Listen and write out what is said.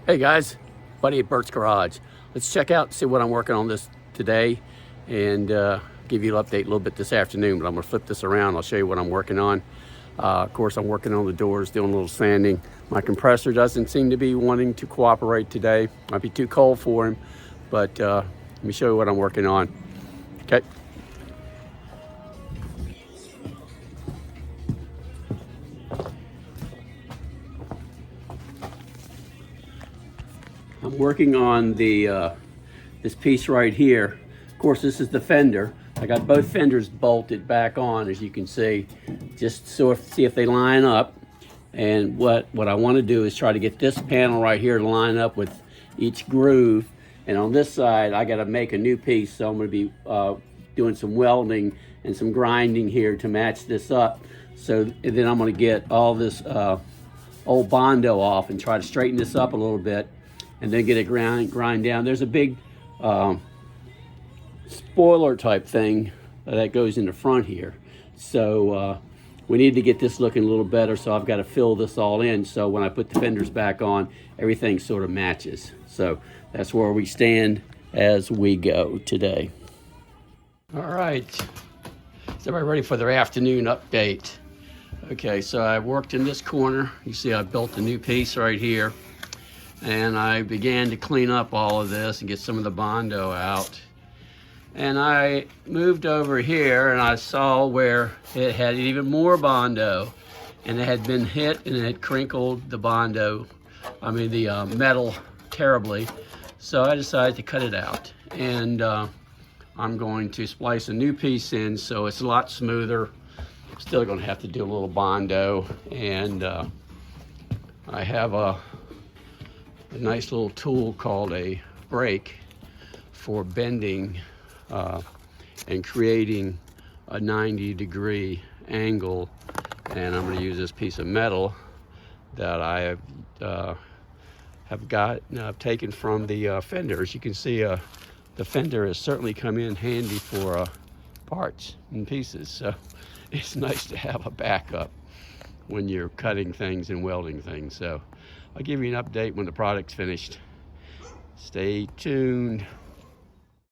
Hey guys, Buddy at Bert's Garage. Let's check out, see what I'm working on this today, and give you an update a little bit this afternoon. But I'm gonna flip this around. I'll show you what I'm working on. Of course, I'm working on the doors, doing a little sanding. My compressor doesn't seem to be wanting to cooperate today. Might be too cold for him, but let me show you what I'm working on. Okay. I'm working on the this piece right here. Of course, this is the fender. I got both fenders bolted back on, as you can see, just sort of see if they line up. And what I want to do is try to get this panel right here to line up with each groove. And on this side, I got to make a new piece, so I'm going to be doing some welding and some grinding here to match this up. So and then I'm going to get all this old Bondo off and try to straighten this up a little bit, and then get it grind down. There's a big spoiler type thing that goes in the front here. So we need to get this looking a little better, so I've got to fill this all in, so when I put the fenders back on, everything sort of matches. So that's where we stand as we go today. All right, is everybody ready for their afternoon update? Okay, so I worked in this corner. You see I built a new piece right here, and I began to clean up all of this and get some of the Bondo out. And I moved over here and I saw where it had even more Bondo, and it had been hit and it had crinkled the Bondo, the metal terribly. So I decided to cut it out, and I'm going to splice a new piece in so it's a lot smoother. Still gonna have to do a little Bondo, and I have a nice little tool called a brake for bending and creating a 90-degree angle. And I'm going to use this piece of metal that I have taken from the fenders. You can see the fender has certainly come in handy for parts and pieces, so it's nice to have a backup when you're cutting things and welding things. So I'll give you an update when the product's finished. Stay tuned.